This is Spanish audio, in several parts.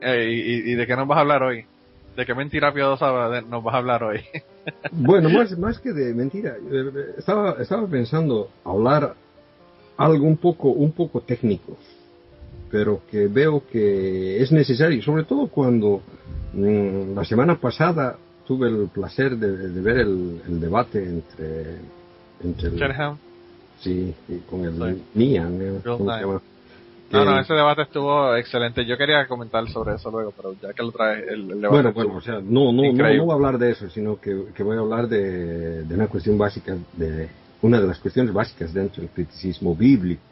¿Y de qué nos vas a hablar hoy? ¿De qué mentira piadosa nos vas a hablar hoy? Bueno, más que de mentira, estaba pensando hablar algo un poco técnico, pero que veo que es necesario, sobre todo cuando la semana pasada tuve el placer de ver el debate entre Sherham. sí, con el Nian, ¿cómo se llama? No, ese debate estuvo excelente. Yo quería comentar sobre eso luego, pero ya que lo traes, el debate. Bueno, o sea, no voy a hablar de eso, sino que voy a hablar de una cuestión básica, de una de las cuestiones básicas dentro del criticismo bíblico,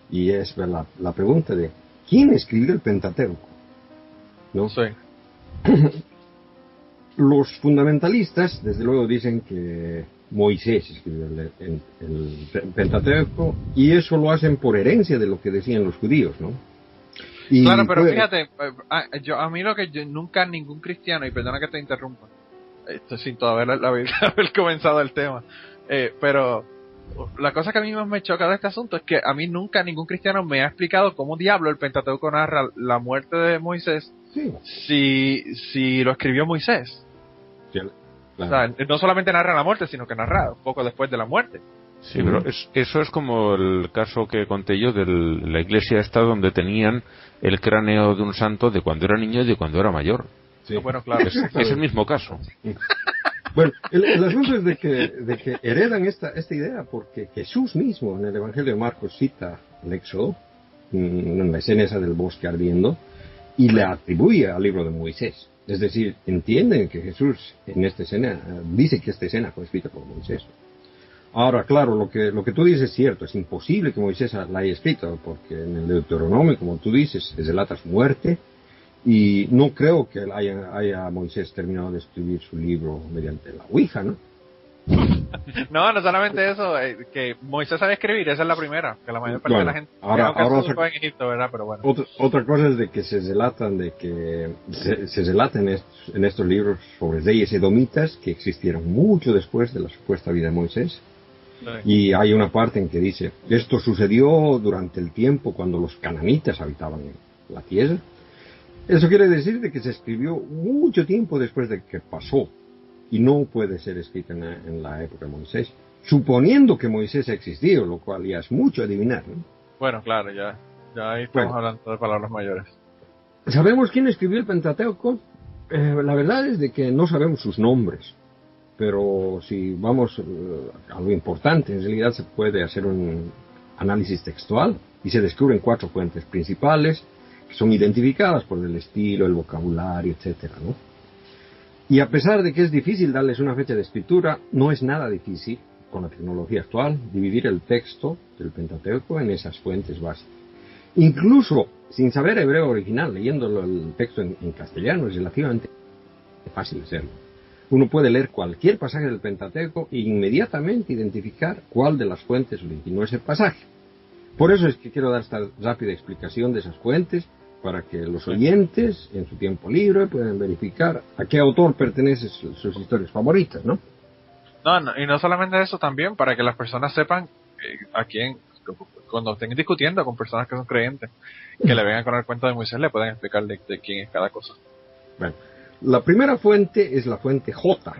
y es la pregunta de ¿quién escribió el Pentateuco? ¿No? Sí. Los fundamentalistas, desde luego, dicen que Moisés escribió el Pentateuco, y eso lo hacen por herencia de lo que decían los judíos, ¿no? Y claro, pero fíjate, a mí lo que nunca ningún cristiano, y perdona que te interrumpa, sin todavía haber comenzado el tema, pero la cosa que a mí más me choca de este asunto es que a mí nunca ningún cristiano me ha explicado cómo diablo el Pentateuco narra la muerte de Moisés, si lo escribió Moisés. Sí, claro. O sea, no solamente narra la muerte, sino que narra poco después de la muerte. Sí, pero eso es como el caso que conté yo de la iglesia esta, donde tenían el cráneo de un santo de cuando era niño y de cuando era mayor. Sí. Bueno, claro. Es el mismo caso. Bueno, el asunto es de que heredan esta idea, porque Jesús mismo en el Evangelio de Marcos cita el Éxodo, en la escena esa del bosque ardiendo, y le atribuye al libro de Moisés. Es decir, entienden que Jesús en esta escena dice que esta escena fue escrita por Moisés. Ahora, claro, lo que tú dices es cierto, es imposible que Moisés la haya escrito, porque en el Deuteronomio, como tú dices, se relata su muerte, y no creo que haya Moisés terminado de escribir su libro mediante la Ouija, ¿no? No solamente eso, que Moisés sabe escribir, esa es la primera, que la mayor parte de la gente ahora fue en Egipto, ¿verdad? Pero bueno. Otra cosa es de que se relatan en estos libros sobre reyes edomitas que existieron mucho después de la supuesta vida de Moisés. Sí. Y hay una parte en que dice, esto sucedió durante el tiempo cuando los cananitas habitaban en la tierra. Eso quiere decir de que se escribió mucho tiempo después de que pasó, y no puede ser escrita en la época de Moisés, suponiendo que Moisés ha existido, lo cual ya es mucho adivinar, ¿no? Bueno, claro, ya ahí estamos hablando de palabras mayores. ¿Sabemos quién escribió el Pentateuco? La verdad es de que no sabemos sus nombres, pero si vamos a lo importante, en realidad se puede hacer un análisis textual y se descubren 4 fuentes principales que son identificadas por el estilo, el vocabulario, etcétera, ¿no? Y a pesar de que es difícil darles una fecha de escritura, no es nada difícil, con la tecnología actual, dividir el texto del Pentateuco en esas fuentes básicas. Incluso sin saber hebreo original, leyéndolo el texto en castellano, es relativamente fácil hacerlo. Uno puede leer cualquier pasaje del Pentateuco e inmediatamente identificar cuál de las fuentes originó ese pasaje. Por eso es que quiero dar esta rápida explicación de esas fuentes, para que los oyentes, en su tiempo libre, puedan verificar a qué autor pertenecen sus historias favoritas, ¿no? No, y no solamente eso, también para que las personas sepan a quién, cuando estén discutiendo con personas que son creyentes, que le vengan con el cuento de Moisés, le pueden explicar de quién es cada cosa. Bueno, la primera fuente es la fuente J.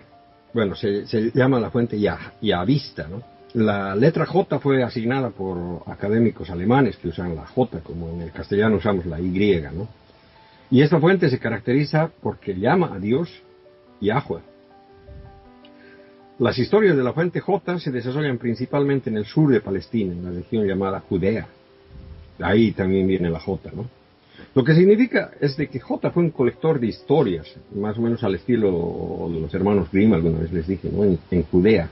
Bueno, se llama la fuente Yavista, ¿no? La letra J fue asignada por académicos alemanes que usan la J, como en el castellano usamos la Y, ¿no? Y esta fuente se caracteriza porque llama a Dios Yahweh. Las historias de la fuente J se desarrollan principalmente en el sur de Palestina, en la región llamada Judea. Ahí también viene la J, ¿no? Lo que significa es de que J fue un colector de historias, más o menos al estilo de los hermanos Grimm, alguna vez les dije, ¿no? En Judea,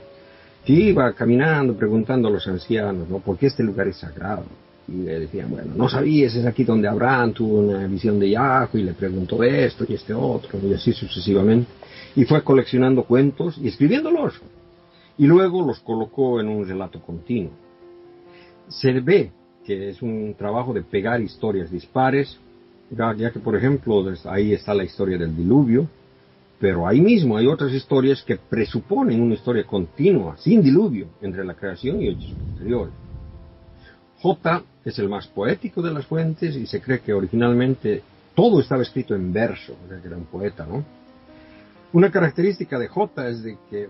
que iba caminando preguntando a los ancianos, ¿no? ¿Por qué este lugar es sagrado? Y le decían, bueno, no sabías, es aquí donde Abraham tuvo una visión de Yahweh y le preguntó esto y este otro, y así sucesivamente. Y fue coleccionando cuentos y escribiéndolos. Y luego los colocó en un relato continuo. Se ve que es un trabajo de pegar historias dispares, ya que, por ejemplo, ahí está la historia del diluvio, pero ahí mismo hay otras historias que presuponen una historia continua, sin diluvio, entre la creación y hechos posteriores. J es el más poético de las fuentes y se cree que originalmente todo estaba escrito en verso, o sea que era un poeta, ¿no? Una característica de J es de que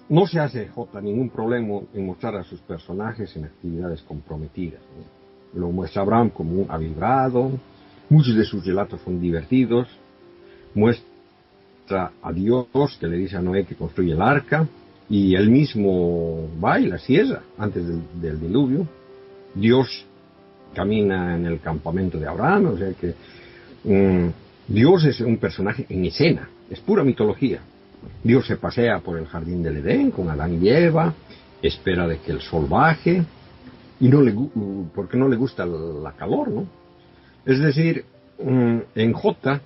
no se hace J ningún problema en mostrar a sus personajes en actividades comprometidas, ¿no? Lo muestra Abraham como un avivado, muchos de sus relatos son divertidos, muestra a Dios que le dice a Noé que construye el arca, y él mismo va y la cierra antes del diluvio. Dios camina en el campamento de Abraham, o sea que Dios es un personaje en escena, es pura mitología. Dios se pasea por el jardín del Edén con Adán y Eva, espera de que el sol baje, y porque no le gusta la calor, ¿no? Es decir, en J,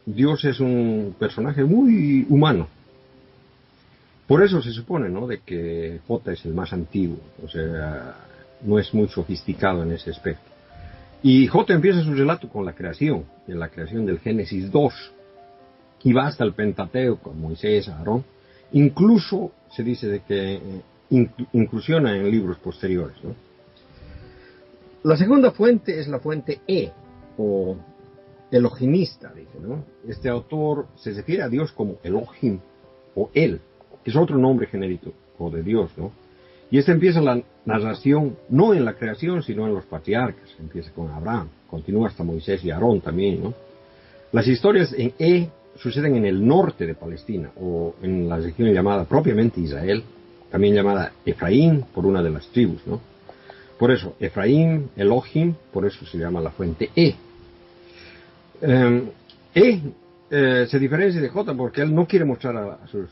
Dios es un personaje muy humano. Por eso se supone, ¿no?, de que J es el más antiguo, o sea, no es muy sofisticado en ese aspecto. Y J empieza su relato con la creación, en la creación del Génesis 2, y va hasta el Pentateuco, con Moisés, Aarón. Incluso se dice de que incursiona en libros posteriores, ¿no? La segunda fuente es la fuente E, o elohimista, dice, ¿no? Este autor se refiere a Dios como Elohim, o Él, que es otro nombre genérico de Dios, ¿no? Y esta empieza la narración no en la creación, sino en los patriarcas. Empieza con Abraham, continúa hasta Moisés y Aarón también, ¿no? Las historias en E suceden en el norte de Palestina, o en la región llamada propiamente Israel, también llamada Efraín, por una de las tribus, ¿no? Por eso, Efraín, Elohim, por eso se llama la fuente E. Se diferencia de J porque él no quiere mostrar a sus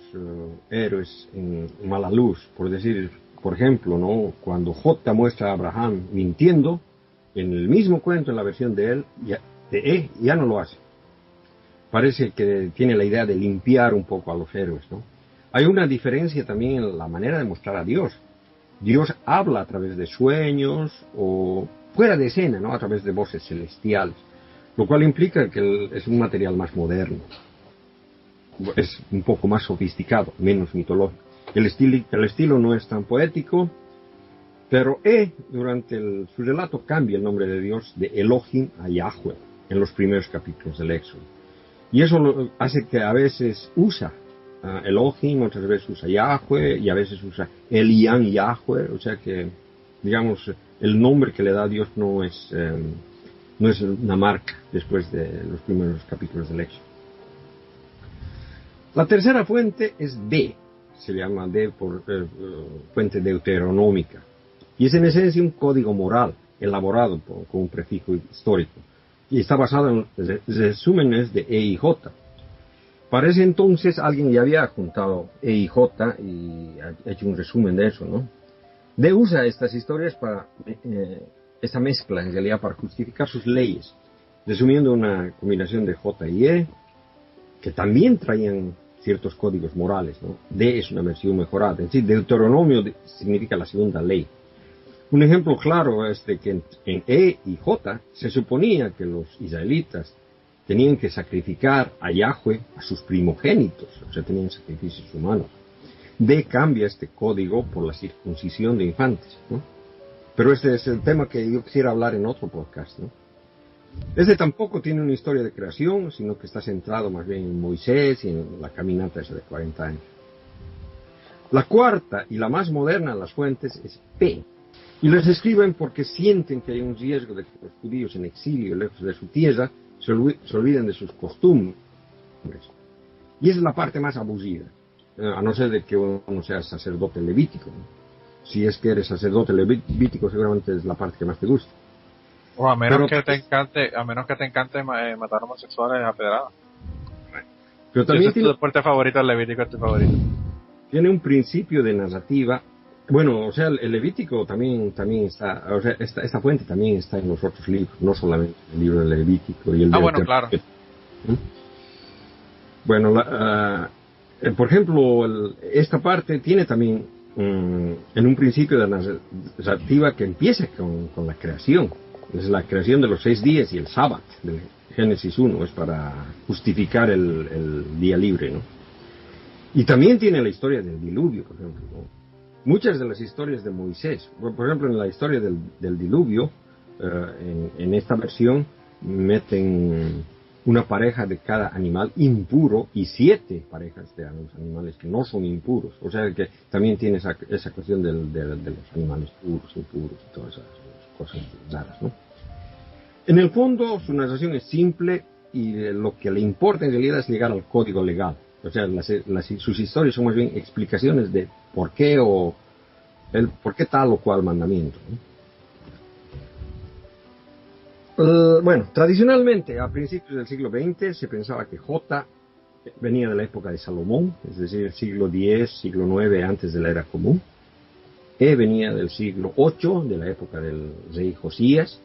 héroes en mala luz. Por decir, por ejemplo, ¿no?, cuando J muestra a Abraham mintiendo, en el mismo cuento, en la versión de él, ya no lo hace. Parece que tiene la idea de limpiar un poco a los héroes, ¿no? Hay una diferencia también en la manera de mostrar a Dios. Dios habla a través de sueños o fuera de escena, ¿no?, a través de voces celestiales, lo cual implica que es un material más moderno, es un poco más sofisticado, menos mitológico. El estilo no es tan poético, pero durante su relato cambia el nombre de Dios de Elohim a Yahweh en los primeros capítulos del Éxodo. Y eso hace que a veces usa Elohim, otras veces usa Yahweh, y a veces usa Elian Yahweh, o sea que, digamos, el nombre que le da a Dios no es una marca después de los primeros capítulos del Éxodo. La tercera fuente es D, se llama D por fuente deuteronómica, y es en esencia un código moral elaborado con un prefijo histórico, y está basado en resúmenes de E y J. Para ese entonces alguien ya había juntado E y J y ha hecho un resumen de eso, ¿no? D usa estas historias para esta mezcla, en realidad, para justificar sus leyes, resumiendo una combinación de J y E, que también traían ciertos códigos morales, ¿no? D es una versión mejorada. En sí, Deuteronomio significa la segunda ley. Un ejemplo claro es de que en E y J se suponía que los israelitas tenían que sacrificar a Yahweh a sus primogénitos, o sea, tenían sacrificios humanos. D cambia este código por la circuncisión de infantes, ¿no? Pero este es el tema que yo quisiera hablar en otro podcast, ¿no? Este tampoco tiene una historia de creación, sino que está centrado más bien en Moisés y en la caminata esa de 40 años. La cuarta y la más moderna de las fuentes es P. Y les escriben porque sienten que hay un riesgo de que los judíos en exilio, lejos de su tierra, se olviden de sus costumbres. Y esa es la parte más abusiva, a no ser de que uno sea sacerdote levítico, ¿no? Si es que eres sacerdote levítico, seguramente es la parte que más te gusta. O a menos que te encante matar homosexuales a pedradas. Pero también si es tu deporte favorito, el Levítico es tu favorito. Tiene un principio de narrativa. Bueno, o sea, el Levítico también está, o sea, esta fuente también está en los otros libros, no solamente el libro del Levítico y el de bueno, claro. Bueno, por ejemplo, esta parte tiene también en un principio de narrativa que empieza con la creación. Es la creación de los 6 días y el sábado del Génesis 1, es para justificar el día libre, ¿no? Y también tiene la historia del diluvio, por ejemplo, ¿no? Muchas de las historias de Moisés, por ejemplo, en la historia del diluvio, en esta versión meten una pareja de cada animal impuro y 7 parejas de los animales que no son impuros. O sea que también tiene esa cuestión de los animales puros, impuros y todas esas cosas raras, ¿no? En el fondo, su narración es simple y lo que le importa en realidad es llegar al código legal. O sea, sus historias son más bien explicaciones de por qué por qué tal o cual mandamiento, ¿no? Bueno, tradicionalmente, a principios del siglo XX, se pensaba que J venía de la época de Salomón, es decir, siglo X, siglo IX antes de la era común. E venía del siglo VIII, de la época del rey Josías.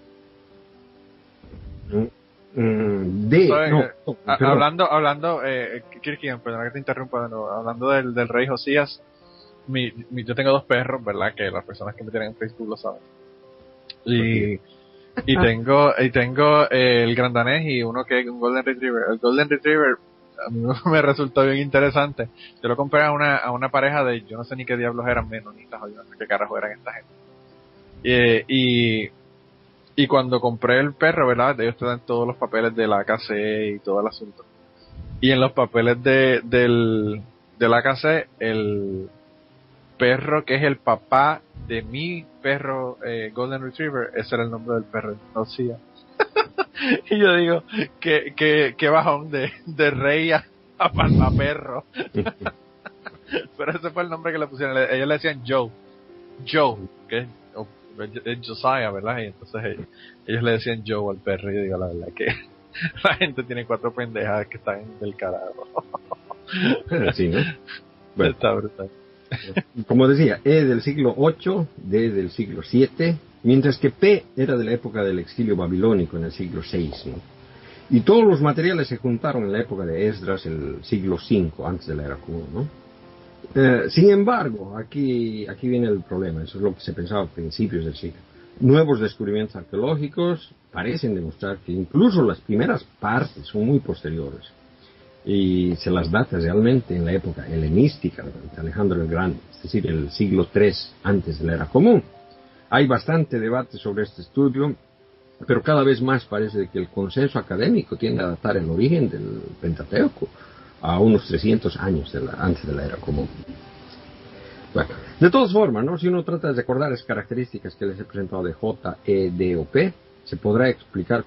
Hablando, Kirkian, perdona que te interrumpa, no, hablando del rey Josías, yo tengo 2 perros, ¿verdad? Que las personas que me tienen en Facebook lo saben. Y tengo el gran danés y uno que es un Golden Retriever. El Golden Retriever a mí me resultó bien interesante. Yo lo compré a una pareja de, yo no sé ni qué diablos eran, menonitas o yo no sé qué carajo eran esta gente. Y cuando compré el perro, ¿verdad? Ellos te dan todos los papeles de la AKC y todo el asunto. Y en los papeles de la AKC, el perro que es el papá de mi perro Golden Retriever, ese era el nombre del perro, no Sia. Y yo digo, qué bajón de rey a perro. Pero ese fue el nombre que le pusieron. Ellos le decían Joe, que es Josiah, ¿verdad? Y entonces ellos le decían Joe al perro. Y yo digo, la verdad que la gente tiene 4 pendejas que están del carajo. Sí, ¿no? Bueno, está brutal. Como decía, E del siglo VIII, D del siglo VII, mientras que P era de la época del exilio babilónico en el siglo VI, ¿no? Y todos los materiales se juntaron en la época de Esdras, el siglo V, antes de la era común, ¿no? Sin embargo, aquí viene el problema, eso es lo que se pensaba a principios del siglo. Nuevos descubrimientos arqueológicos parecen demostrar que incluso las primeras partes son muy posteriores. Y se las data realmente en la época helenística de Alejandro el Grande, es decir, el siglo III antes de la era común. Hay bastante debate sobre este estudio, pero cada vez más parece que el consenso académico tiende a datar el origen del Pentateuco a unos 300 años antes de la era común. Bueno, de todas formas, ¿no? Si uno trata de recordar las características que les he presentado de J, E, D o P, se podrá explicar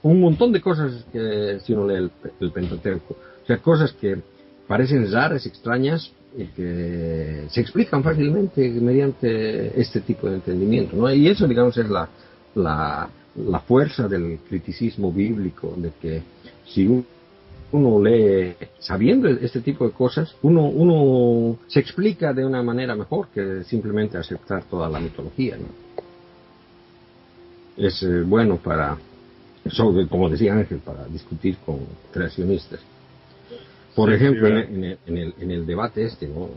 un montón de cosas que si uno lee el Pentateuco. O sea, cosas que parecen raras, extrañas, y que se explican fácilmente mediante este tipo de entendimiento, ¿no? Y eso, digamos, es la fuerza del criticismo bíblico, de que si uno lee sabiendo este tipo de cosas, uno se explica de una manera mejor que simplemente aceptar toda la mitología, ¿no? Es bueno como decía Ángel, para discutir con creacionistas. Por ejemplo, en el debate ¿no?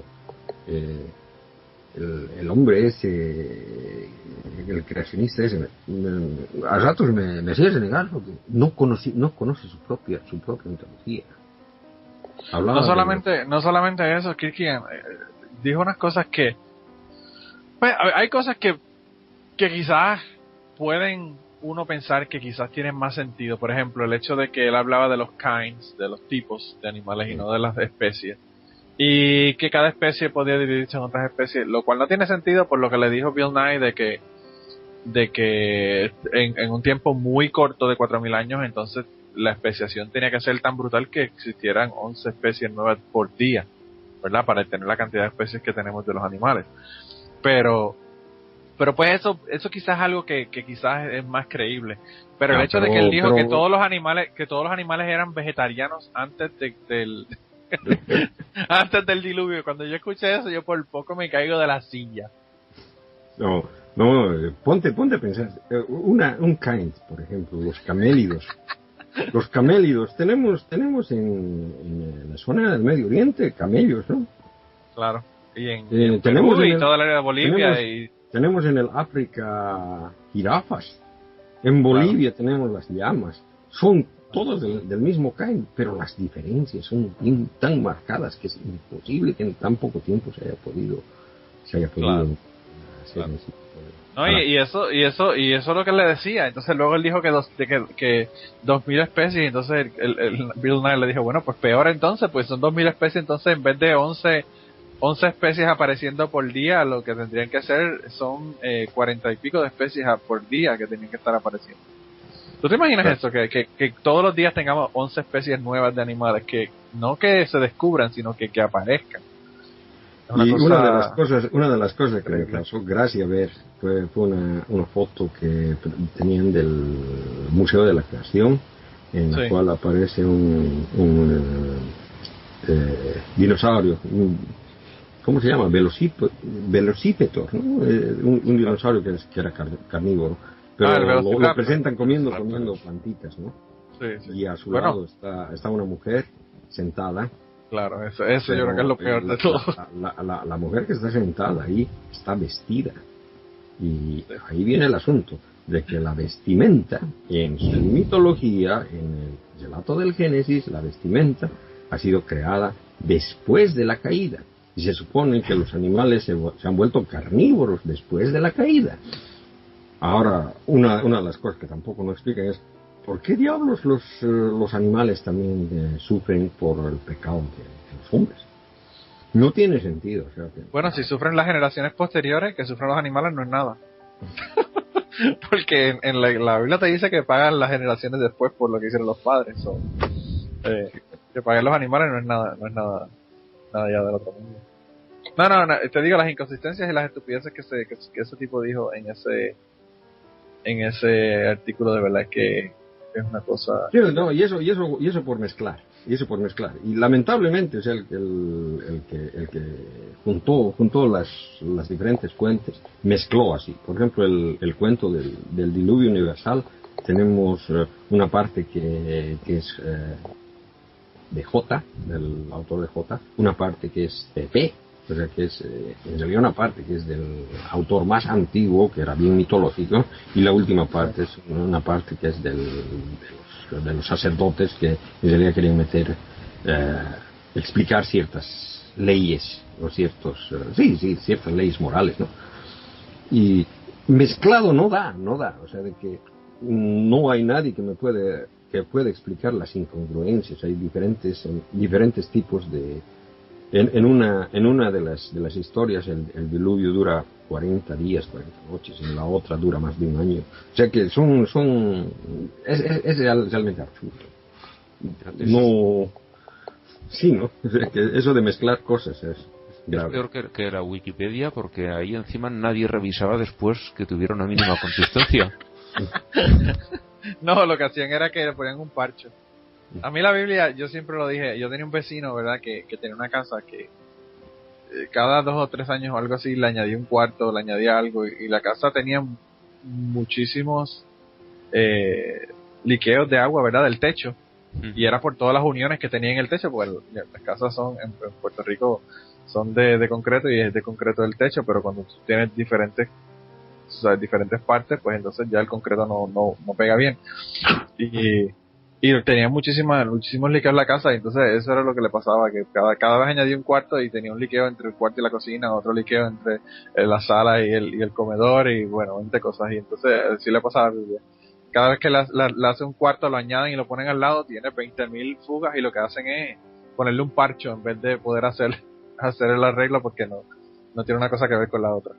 El hombre ese, el creacionista ese, a ratos me hacía renegar porque no conoce su propia mitología. No solamente eso, Kirkian dijo unas cosas que, pues, hay cosas que quizás pueden uno pensar que quizás tienen más sentido. Por ejemplo, el hecho de que él hablaba de los kinds, de los tipos de animales y no de las especies, y que cada especie podía dividirse en otras especies, lo cual no tiene sentido por lo que le dijo Bill Nye de que en un tiempo muy corto de 4.000 años, entonces la especiación tenía que ser tan brutal que existieran 11 especies nuevas por día, ¿verdad? Para tener la cantidad de especies que tenemos de los animales. Pero pues eso quizás es algo que quizás es más creíble. Pero el hecho de que él dijo que todos los animales eran vegetarianos antes del antes del diluvio, cuando yo escuché eso, yo por poco me caigo de la silla. No, ponte a pensar, un kind, por ejemplo, los camélidos. Los camélidos, tenemos en la zona del Medio Oriente camellos, ¿no? Claro. Y en tenemos Perú y toda la área de Bolivia tenemos en el África jirafas. En Bolivia tenemos las llamas. Son todos del mismo kind, pero las diferencias son tan marcadas que es imposible que en tan poco tiempo se haya podido hacer Claro. ese tipo No, de- y eso es lo que él le decía. Entonces luego él dijo que 2000 especies, entonces el Bill Nye le dijo, bueno, pues peor entonces, pues son 2000 especies, entonces en vez de 11 especies apareciendo por día, lo que tendrían que ser son 40 y pico de especies por día que tenían que estar apareciendo. ¿Tú te imaginas Claro. eso? Que todos los días tengamos 11 especies nuevas de animales, que no que se descubran, sino que aparezcan. Es Y cosa una de las cosas que me increíble. causó gracia ver fue una foto que tenían del Museo de la Creación, en la Sí. cual aparece un dinosaurio, ¿cómo se llama? Velocípetor, ¿no? Un dinosaurio que era carnívoro, pero El lo Velociraptor. presentan comiendo plantitas, ¿no? Sí, sí. Y a su Bueno, lado está una mujer sentada. claro, eso yo creo que es lo peor de Pero todo. la mujer que está sentada ahí está vestida. Y ahí viene el asunto de que la vestimenta, en su mitología, en el relato del Génesis, la vestimenta ha sido creada después de la caída. Y se supone que los animales se han vuelto carnívoros después de la caída. Ahora, una de las cosas que tampoco nos explican es ¿por qué diablos los animales también sufren por el pecado de los hombres? No tiene sentido. O sea, Bueno, si sufren las generaciones posteriores, que sufren los animales no es nada. Porque en la Biblia te dice que pagan las generaciones después por lo que hicieron los padres. Que paguen los animales no es nada ya del otro mundo. No, te digo, las inconsistencias y las estupideces que ese tipo dijo en ese artículo, de verdad es que es una cosa. sí, no, y eso por mezclar. Y lamentablemente, o sea, el que juntó las diferentes fuentes, mezcló así. Por ejemplo, el cuento del diluvio universal, tenemos una parte que es de J, del autor de J, una parte que es de P, o sea que es en realidad una parte que es del autor más antiguo, que era bien mitológico, y la última parte es una parte que es de los sacerdotes que en realidad querían explicar ciertas leyes o ciertas leyes morales, ¿no? Y mezclado no da, o sea, de que no hay nadie que puede explicar las incongruencias. Hay diferentes tipos de. En una de las historias el diluvio dura 40 días, 40 noches, en la otra dura más de un año. O sea que es realmente absurdo. No, sí, ¿no? O sea que eso de mezclar cosas es Es grave. peor que la Wikipedia, porque ahí encima nadie revisaba después que tuviera una mínima consistencia. No, lo que hacían era que le ponían un parcho. A mí la Biblia, yo siempre lo dije, yo tenía un vecino, ¿verdad? Que tenía una casa que cada 2 o 3 años o algo así le añadía un cuarto, le añadía algo, y la casa tenía muchísimos liqueos de agua, ¿verdad? Del techo. Y era por todas las uniones que tenía en el techo, porque las casas son en Puerto Rico son de concreto y es de concreto el techo, pero cuando tú tienes diferentes partes, pues entonces ya el concreto no pega bien. Y tenía muchísimos liqueos en la casa, y entonces eso era lo que le pasaba, que cada vez añadía un cuarto y tenía un liqueo entre el cuarto y la cocina, otro liqueo entre la sala y el comedor, y bueno, 20 cosas. Y entonces sí le pasaba a la Biblia. Cada vez que le hace un cuarto, lo añaden y lo ponen al lado, tiene 20.000 fugas, y lo que hacen es ponerle un parcho en vez de poder hacer el arreglo, porque no tiene una cosa que ver con la otra.